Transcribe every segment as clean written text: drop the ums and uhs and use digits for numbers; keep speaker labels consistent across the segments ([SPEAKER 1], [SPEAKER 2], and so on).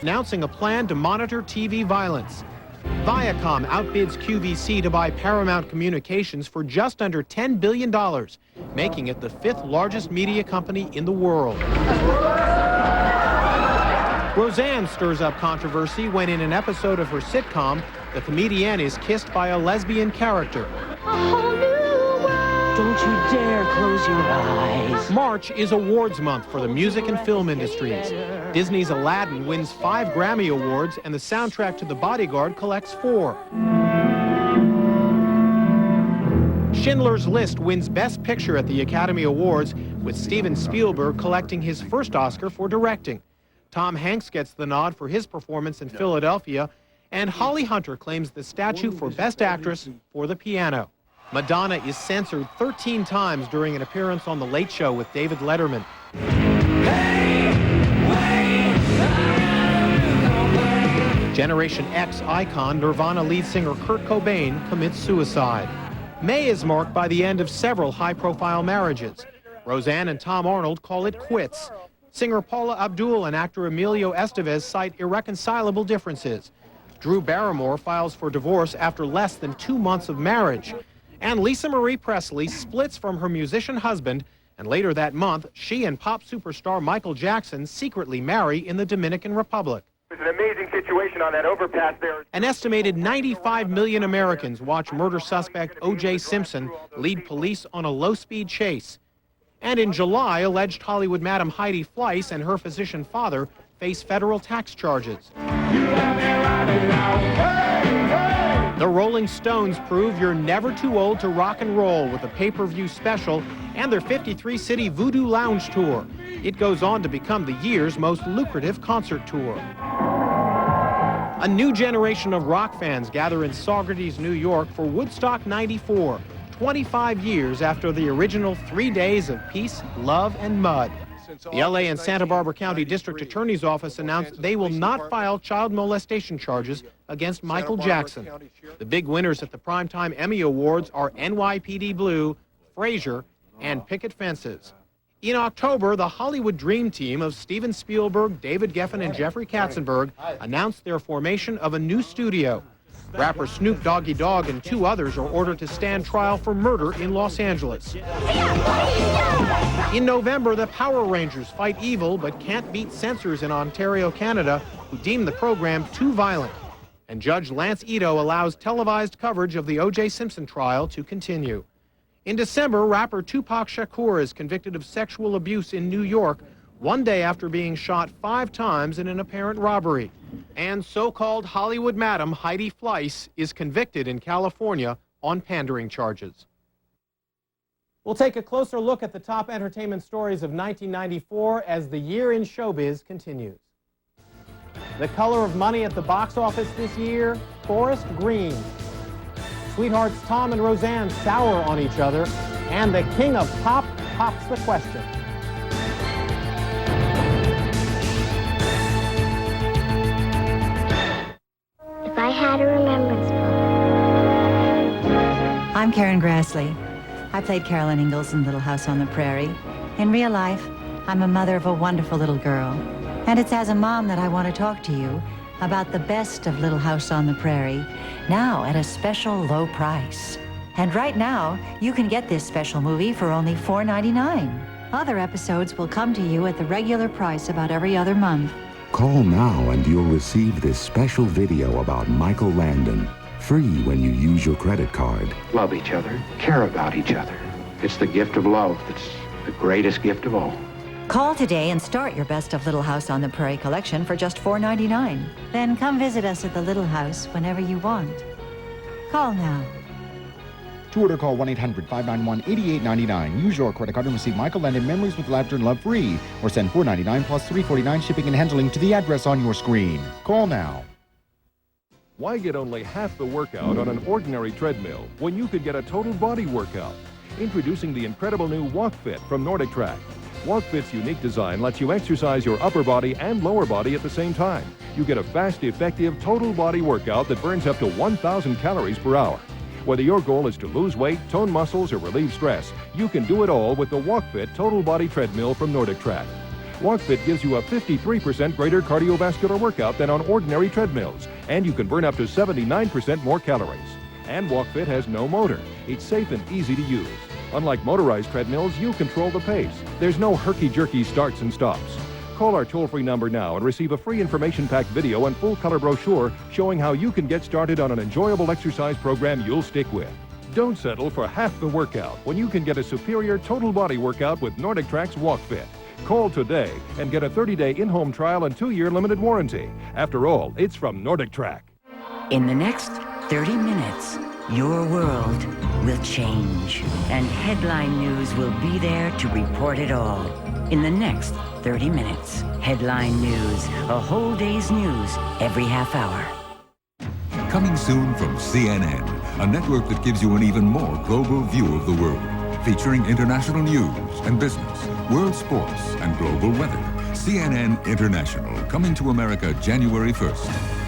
[SPEAKER 1] announcing a plan to monitor TV violence. Viacom outbids QVC to buy Paramount Communications for just under $10 billion, making it the 5th largest media company in the world. Roseanne stirs up controversy when in an episode of her sitcom, the comedienne is kissed by a lesbian character.
[SPEAKER 2] Don't you dare close your eyes.
[SPEAKER 1] March is awards month for the music and film industries. Disney's Aladdin wins 5 Grammy Awards, and the soundtrack to The Bodyguard collects 4. Schindler's List wins Best Picture at the Academy Awards, with Steven Spielberg collecting his first Oscar for directing. Tom Hanks gets the nod for his performance in Philadelphia, and Holly Hunter claims the statue for Best Actress for The Piano. Madonna is censored 13 times during an appearance on The Late Show with David Letterman. Generation X icon Nirvana lead singer Kurt Cobain commits suicide. May is marked by the end of several high-profile marriages. Roseanne and Tom Arnold call it quits. Singer Paula Abdul and actor Emilio Estevez cite irreconcilable differences. Drew Barrymore files for divorce after less than 2 months of marriage. And Lisa Marie Presley splits from her musician husband, and later that month, she and pop superstar Michael Jackson secretly marry in the Dominican Republic.
[SPEAKER 3] It's an amazing situation on that overpass there.
[SPEAKER 1] An estimated 95 million Americans watch murder suspect O.J. Simpson lead police on a low-speed chase. And in July, alleged Hollywood madam Heidi Fleiss and her physician father face federal tax charges. The Rolling Stones prove you're never too old to rock and roll with a pay-per-view special and their 53-city Voodoo Lounge tour. It goes on to become the year's most lucrative concert tour. A new generation of rock fans gather in Saugerties, New York for Woodstock 94, 25 years after the original 3 days of peace, love, and mud. The LA and Santa Barbara County District Attorney's Office announced they will not file child molestation charges against Michael Jackson. The big winners at the Primetime Emmy Awards are NYPD Blue, Frasier, and Picket Fences. In October, the Hollywood Dream Team of Steven Spielberg, David Geffen, and Jeffrey Katzenberg announced their formation of a new studio. Rapper Snoop Doggy Dogg and 2 others are ordered to stand trial for murder in Los Angeles. In November, the Power Rangers fight evil but can't beat censors in Ontario, Canada, who deem the program too violent. And Judge Lance Ito allows televised coverage of the O.J. Simpson trial to continue. In December, rapper Tupac Shakur is convicted of sexual abuse in New York, 1 day after being shot 5 times in an apparent robbery. And so-called Hollywood madam Heidi Fleiss is convicted in California on pandering charges. We'll take a closer look at the top entertainment stories of 1994 as the year in showbiz continues. The color of money at the box office this year, forest green. Sweethearts Tom and Roseanne sour on each other, and the king of pop pops the question.
[SPEAKER 4] If I had a remembrance book.
[SPEAKER 5] I'm Karen Grassley. I played Carolyn Ingalls in Little House on the Prairie. In real life, I'm a mother of a wonderful little girl. And it's as a mom that I want to talk to you about the best of Little House on the Prairie, now at a special low price. And right now, you can get this special movie for only $4.99. Other episodes will come to you at the regular price about every other month.
[SPEAKER 6] Call now and you'll receive this special video about Michael Landon, free when you use your credit card.
[SPEAKER 7] Love each other, care about each other. It's the gift of love that's the greatest gift of all.
[SPEAKER 5] Call today and start your Best of Little House on the Prairie collection for just $4.99. Then come visit us at the Little House whenever you want. Call now.
[SPEAKER 8] To order, call 1-800-591-8899. Use your credit card and receive Michael Landon Memories with Laughter and Love free, or send $4.99 plus $3.49 shipping and handling to the address on your screen. Call now.
[SPEAKER 9] Why get only half the workout on an ordinary treadmill when you could get a total body workout? Introducing the incredible new WalkFit from Nordic Track. WalkFit's unique design lets you exercise your upper body and lower body at the same time. You get a fast, effective, total body workout that burns up to 1,000 calories per hour. Whether your goal is to lose weight, tone muscles, or relieve stress, you can do it all with the WalkFit Total Body Treadmill from Nordic Track. WalkFit gives you a 53% greater cardiovascular workout than on ordinary treadmills, and you can burn up to 79% more calories. And WalkFit has no motor. It's safe and easy to use. Unlike motorized treadmills, you control the pace. There's no herky-jerky starts and stops. Call our toll-free number now and receive a free information-packed video and full-color brochure showing how you can get started on an enjoyable exercise program you'll stick with. Don't settle for half the workout when you can get a superior total body workout with Nordic Track's WalkFit. Call today and get a 30-day in-home trial and 2-year limited warranty. After all, it's from Nordic Track.
[SPEAKER 2] In the next 30 minutes, your world will change, and headline news will be there to report it all. In the next 30 minutes, headline news, a whole day's news every half hour.
[SPEAKER 10] Coming soon from CNN, a network that gives you an even more global view of the world, featuring international news and business, world sports, and global weather. CNN International, coming to America January 1st.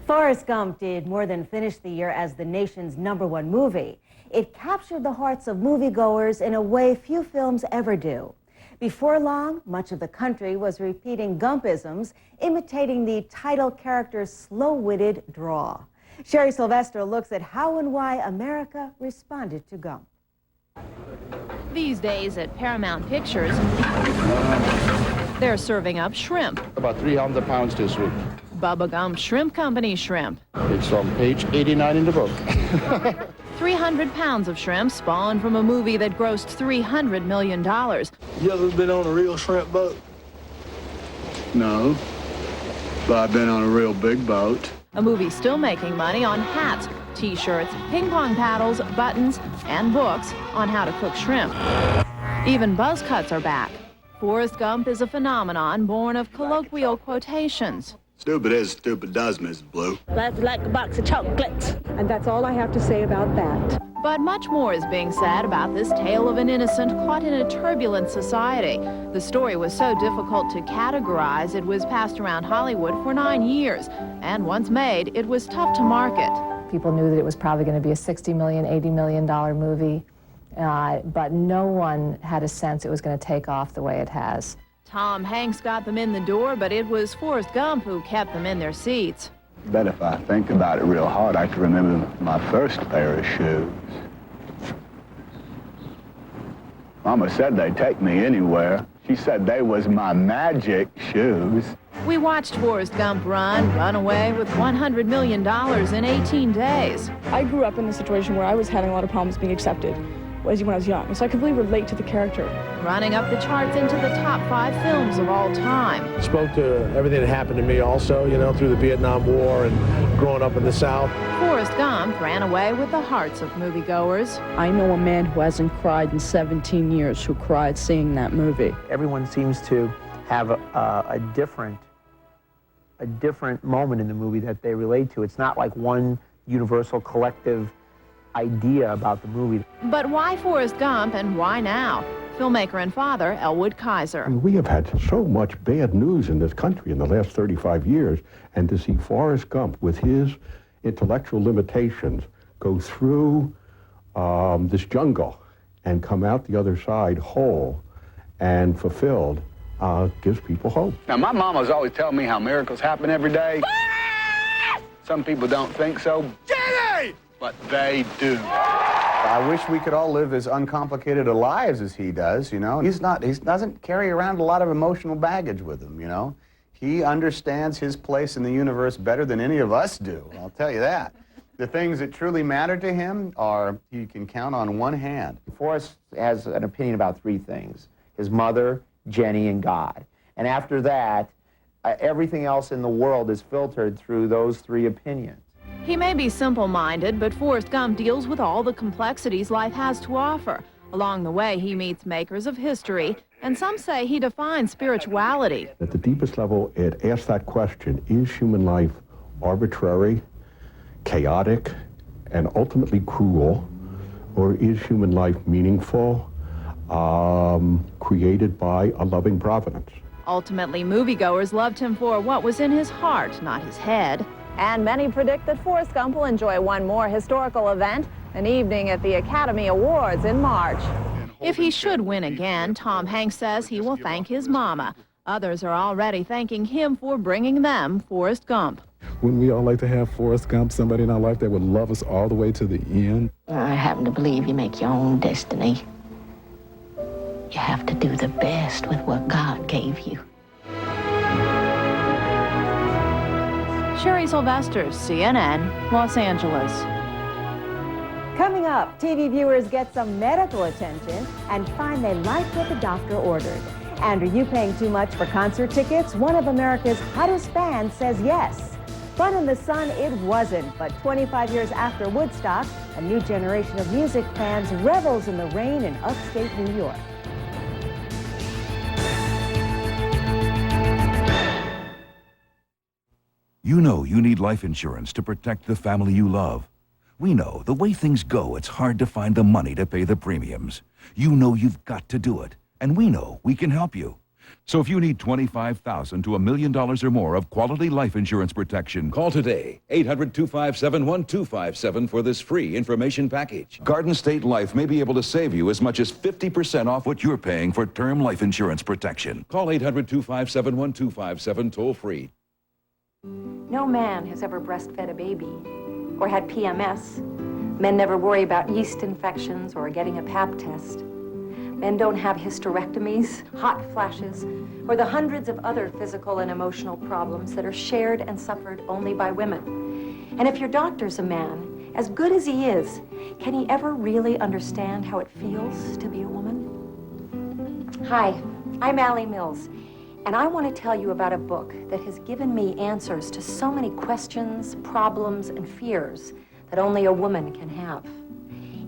[SPEAKER 11] Forrest Gump did more than finish the year as the nation's #1 movie. It captured the hearts of moviegoers in a way few films ever do. Before long, much of the country was repeating Gumpisms, imitating the title character's slow-witted drawl. Sherry Sylvester looks at how and why America responded to Gump.
[SPEAKER 12] These days at Paramount Pictures, they're serving up shrimp.
[SPEAKER 13] About 300 pounds this week.
[SPEAKER 12] Bubba Gump Shrimp Company shrimp.
[SPEAKER 13] It's on page 89 in the book.
[SPEAKER 12] 300 pounds of shrimp spawned from a movie that grossed $300 million.
[SPEAKER 14] You ever been on a real shrimp boat?
[SPEAKER 13] No, but I've been on a real big boat.
[SPEAKER 12] A movie still making money on hats, t-shirts, ping pong paddles, buttons, and books on how to cook shrimp. Even buzz cuts are back. Forrest Gump is a phenomenon born of colloquial quotations.
[SPEAKER 15] Stupid is, stupid does, Mrs. Blue.
[SPEAKER 16] That's like a box of chocolates. And that's all I have to say about that.
[SPEAKER 12] But much more is being said about this tale of an innocent caught in a turbulent society. The story was so difficult to categorize, it was passed around Hollywood for 9 years. And once made, it was tough to market.
[SPEAKER 17] People knew that it was probably going to be a $60 million, $80 million movie, but no one had a sense it was going to take off the way it has.
[SPEAKER 12] Tom Hanks got them in the door, but it was Forrest Gump who kept them in their seats.
[SPEAKER 7] Bet if I think about it real hard, I can remember my first pair of shoes. Mama said they'd take me anywhere. She said they was my magic shoes.
[SPEAKER 12] We watched Forrest Gump run away with $100 million in 18 days.
[SPEAKER 16] I grew up in a situation where I was having a lot of problems being accepted when I was young, so I could really relate to the character.
[SPEAKER 12] Running up the charts into the top 5 films of all time.
[SPEAKER 14] Spoke to everything that happened to me also, you know, through the Vietnam War and growing up in the South.
[SPEAKER 12] Forrest Gump ran away with the hearts of moviegoers.
[SPEAKER 18] I know a man who hasn't cried in 17 years who cried seeing that movie.
[SPEAKER 19] Everyone seems to have a different moment in the movie that they relate to. It's not like one universal collective idea about the movie.
[SPEAKER 12] But why Forrest Gump and why now? Filmmaker and father, Elwood Kaiser.
[SPEAKER 20] We have had so much bad news in this country in the last 35 years, and to see Forrest Gump with his intellectual limitations go through this jungle and come out the other side whole and fulfilled gives people hope.
[SPEAKER 7] Now, my mama's always telling me how miracles happen every day. Some people don't think so. Jenny! But they do.
[SPEAKER 21] I wish we could all live as uncomplicated a lives as he does, you know. He doesn't carry around a lot of emotional baggage with him, you know. He understands his place in the universe better than any of us do, I'll tell you that. The things that truly matter to him are, you can count on one hand.
[SPEAKER 19] Forrest has an opinion about three things: his mother, Jenny, and God. And after that, everything else in the world is filtered through those three opinions.
[SPEAKER 12] He may be simple-minded, but Forrest Gump deals with all the complexities life has to offer. Along the way, he meets makers of history, and some say he defines spirituality.
[SPEAKER 20] At the deepest level, it asks that question: is human life arbitrary, chaotic, and ultimately cruel, or is human life meaningful, created by a loving providence?
[SPEAKER 12] Ultimately, moviegoers loved him for what was in his heart, not his head.
[SPEAKER 3] And many predict that Forrest Gump will enjoy one more historical event, an evening at the Academy Awards in March.
[SPEAKER 12] If he should win again, Tom Hanks says he will thank his mama. Others are already thanking him for bringing them Forrest Gump.
[SPEAKER 22] Wouldn't we all like to have Forrest Gump, somebody in our life that would love us all the way to the end?
[SPEAKER 23] I happen to believe you make your own destiny. You have to do the best with what God gave you.
[SPEAKER 12] Sherry Sylvester, CNN, Los Angeles.
[SPEAKER 11] Coming up, TV viewers get some medical attention and find they like what the doctor ordered. And are you paying too much for concert tickets? One of America's hottest bands says yes. Fun in the sun, it wasn't, but 25 years after Woodstock, a new generation of music fans revels in the rain in upstate New York.
[SPEAKER 24] You know you need life insurance to protect the family you love. We know the way things go, it's hard to find the money to pay the premiums. You know you've got to do it, and we know we can help you. So if you need $25,000 to $1 million or more of quality life insurance protection,
[SPEAKER 25] call today, 800-257-1257 for this free information package.
[SPEAKER 24] Garden State Life may be able to save you as much as 50% off what you're paying for term life insurance protection.
[SPEAKER 25] Call 800-257-1257 toll free.
[SPEAKER 26] No man has ever breastfed a baby or had PMS. Men never worry about yeast infections or getting a Pap test. Men don't have hysterectomies, hot flashes, or the hundreds of other physical and emotional problems that are shared and suffered only by women. And if your doctor's a man, as good as he is, can he ever really understand how it feels to be a woman? Hi, I'm Allie Mills. And I want to tell you about a book that has given me answers to so many questions, problems, and fears that only a woman can have.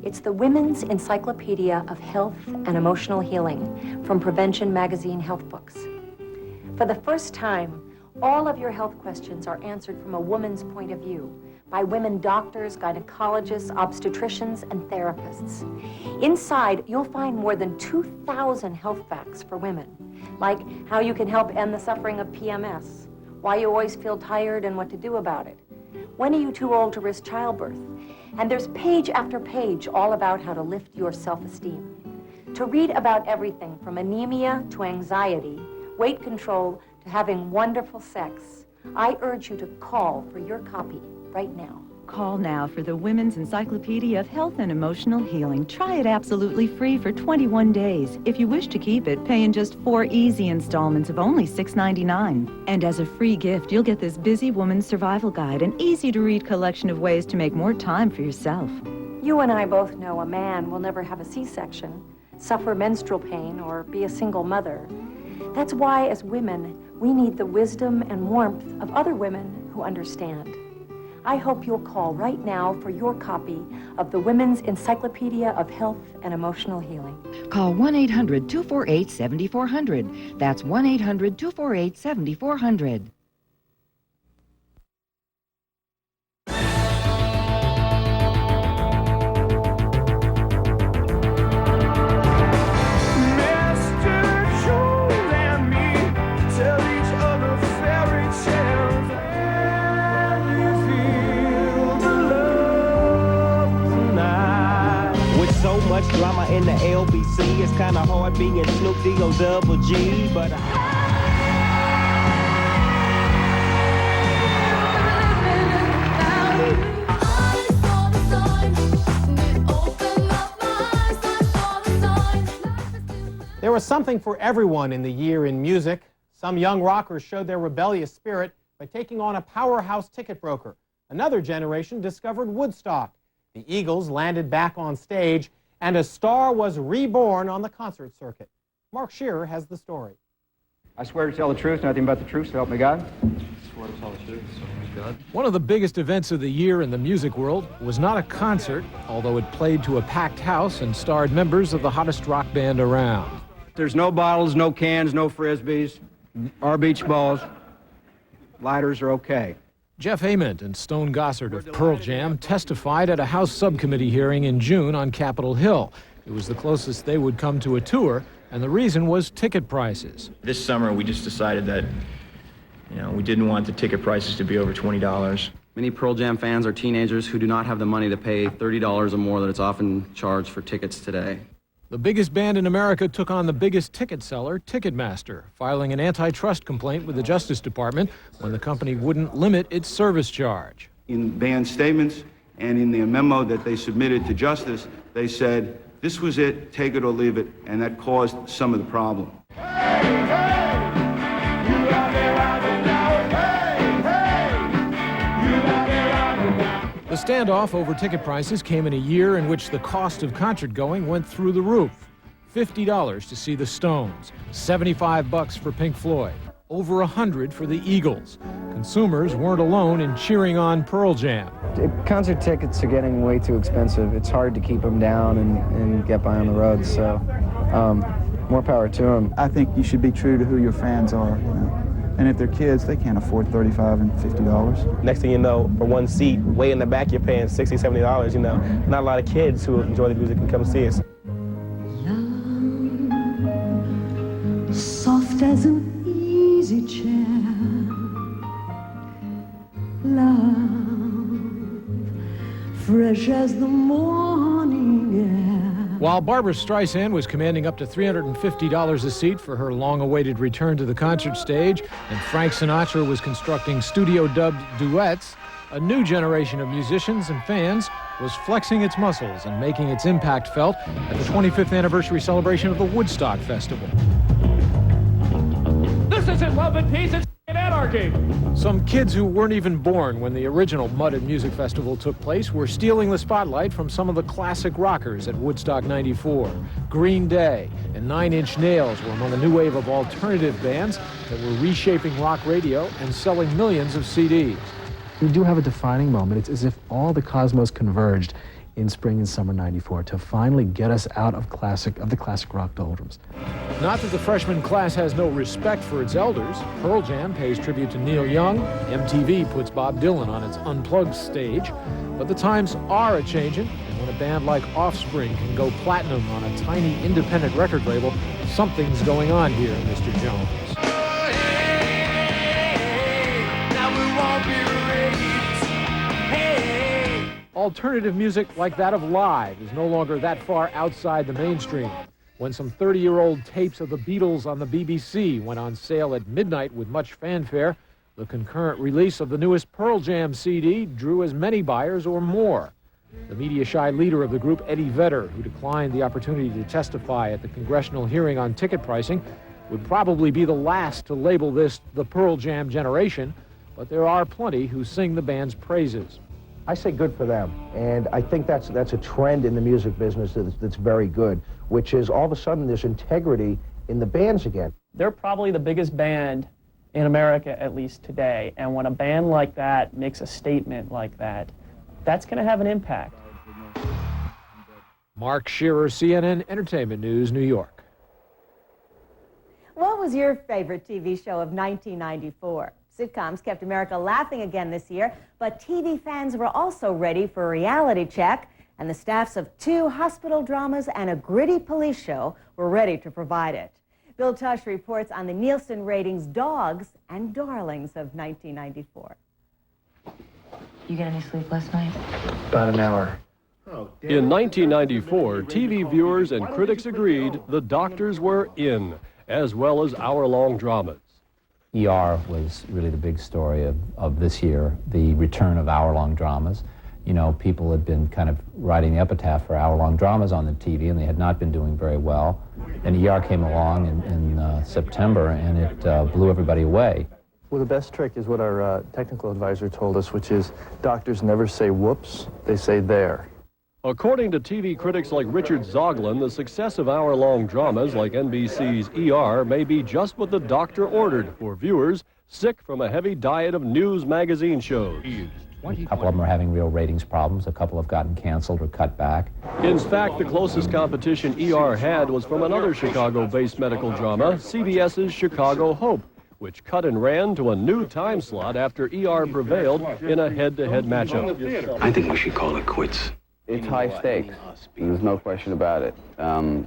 [SPEAKER 26] It's the Women's Encyclopedia of Health and Emotional Healing from Prevention Magazine Health Books. For the first time, all of your health questions are answered from a woman's point of view by women doctors, gynecologists, obstetricians, and therapists. Inside, you'll find more than 2,000 health facts for women, like how you can help end the suffering of PMS, why you always feel tired and what to do about it, when are you too old to risk childbirth, and there's page after page all about how to lift your self-esteem. To read about everything from anemia to anxiety, weight control to having wonderful sex, I urge you to call for your copy right now.
[SPEAKER 27] Call now for the Women's Encyclopedia of Health and Emotional Healing. Try it absolutely free for 21 days. If you wish to keep it, pay in just 4 easy installments of only $6.99. And as a free gift, you'll get this busy woman's survival guide, an easy-to-read collection of ways to make more time for yourself.
[SPEAKER 26] You and I both know a man will never have a C-section, suffer menstrual pain, or be a single mother. That's why, as women, we need the wisdom and warmth of other women who understand. I hope you'll call right now for your copy of the Women's Encyclopedia of Health and Emotional Healing.
[SPEAKER 28] Call 1-800-248-7400. That's 1-800-248-7400.
[SPEAKER 29] Much drama in the LBC. It's kind of hard being Snoop D-O double G, but
[SPEAKER 1] There was something for everyone in the year in music. Some young rockers showed their rebellious spirit by taking on a powerhouse ticket broker. Another generation discovered Woodstock. The Eagles landed back on stage, and a star was reborn on the concert circuit. Mark Shearer has the story.
[SPEAKER 2] I swear to tell the truth, nothing but the truth, so help me God.
[SPEAKER 4] One of the biggest events of the year in the music world was not a concert, although it played to a packed house and starred members of the hottest rock band around.
[SPEAKER 2] There's no bottles, no cans, no Frisbees, or beach balls. Lighters are okay.
[SPEAKER 4] Jeff Ament and Stone Gossard of Pearl Jam testified at a House subcommittee hearing in June on Capitol Hill. It was the closest they would come to a tour, and the reason was ticket prices.
[SPEAKER 5] This summer, we just decided that, we didn't want the ticket prices to be over $20.
[SPEAKER 6] Many Pearl Jam fans are teenagers who do not have the money to pay $30 or more that it's often charged for tickets today.
[SPEAKER 4] The biggest band in America took on the biggest ticket seller, Ticketmaster, filing an antitrust complaint with the Justice Department when the company wouldn't limit its service charge.
[SPEAKER 8] In band statements and in the memo that they submitted to Justice, they said, this was it, take it or leave it, and that caused some of the problem.
[SPEAKER 4] The standoff over ticket prices came in a year in which the cost of concert going went through the roof. $50 to see the Stones, $75 for Pink Floyd, over $100 for the Eagles. Consumers weren't alone in cheering on Pearl Jam.
[SPEAKER 9] Concert tickets are getting way too expensive. It's hard to keep them down and get by on the road, so more power to them.
[SPEAKER 10] I think you should be true to who your fans are, And if they're kids, they can't afford $35 and $50.
[SPEAKER 13] Next thing you know, for one seat, way in the back, you're paying $60, $70, Not a lot of kids who enjoy the music can come see us.
[SPEAKER 28] Love, soft as an easy chair. Love, fresh as the morning air.
[SPEAKER 4] While Barbra Streisand was commanding up to $350 a seat for her long-awaited return to the concert stage, and Frank Sinatra was constructing studio-dubbed duets, a new generation of musicians and fans was flexing its muscles and making its impact felt at the 25th anniversary celebration of the Woodstock Festival.
[SPEAKER 30] This isn't Love and Peace, it's anarchy!
[SPEAKER 4] Some kids who weren't even born when the original Mud and Music Festival took place were stealing the spotlight from some of the classic rockers at Woodstock 94. Green Day and Nine Inch Nails were among the new wave of alternative bands that were reshaping rock radio and selling millions of CDs.
[SPEAKER 31] We do have a defining moment. It's as if all the cosmos converged in spring and summer '94 to finally get us out of the classic rock doldrums.
[SPEAKER 4] Not that the freshman class has no respect for its elders. Pearl Jam pays tribute to Neil Young. MTV puts Bob Dylan on its Unplugged stage. But the times are a-changin', and when a band like Offspring can go platinum on a tiny independent record label, something's going on here, Mr. Jones. Alternative music like that of Live is no longer that far outside the mainstream. When some 30-year-old tapes of the Beatles on the BBC went on sale at midnight with much fanfare, the concurrent release of the newest Pearl Jam CD drew as many buyers or more. The media-shy leader of the group, Eddie Vedder, who declined the opportunity to testify at the congressional hearing on ticket pricing, would probably be the last to label this the Pearl Jam generation, but there are plenty who sing the band's praises.
[SPEAKER 32] I say good for them, and I think that's a trend in the music business that's very good, which is all of a sudden there's integrity in the bands again.
[SPEAKER 33] They're probably the biggest band in America, at least today, and when a band like that makes a statement like that, that's going to have an impact.
[SPEAKER 4] Mark Shearer, CNN Entertainment News, New York.
[SPEAKER 11] What was your favorite TV show of 1994? Sitcoms kept America laughing again this year, but TV fans were also ready for a reality check, and the staffs of 2 hospital dramas and a gritty police show were ready to provide it. Bill Tush reports on the Nielsen ratings dogs and darlings of 1994.
[SPEAKER 34] You get any sleep last night?
[SPEAKER 32] About an hour.
[SPEAKER 35] In 1994, TV viewers and critics agreed the doctors were in, as well as hour-long dramas.
[SPEAKER 36] ER was really the big story of this year, the return of hour-long dramas. You know, people had been kind of writing the epitaph for hour-long dramas on the TV, and they had not been doing very well. And ER came along in September, and it blew everybody away.
[SPEAKER 3] Well, the best trick is what our technical advisor told us, which is doctors never say whoops, they say there.
[SPEAKER 35] According to TV critics like Richard Zoglin, the success of hour-long dramas like NBC's ER may be just what the doctor ordered for viewers sick from a heavy diet of news magazine shows.
[SPEAKER 36] A couple of them are having real ratings problems. A couple have gotten canceled or cut back.
[SPEAKER 35] In fact, the closest competition ER had was from another Chicago-based medical drama, CBS's Chicago Hope, which cut and ran to a new time slot after ER prevailed in a head-to-head matchup.
[SPEAKER 7] I think we should call it quits.
[SPEAKER 12] It's high stakes. There's no question about it. And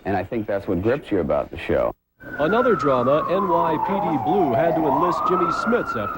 [SPEAKER 12] I think that's what grips you about the show.
[SPEAKER 35] Another drama, NYPD Blue, had to enlist Jimmy Smits after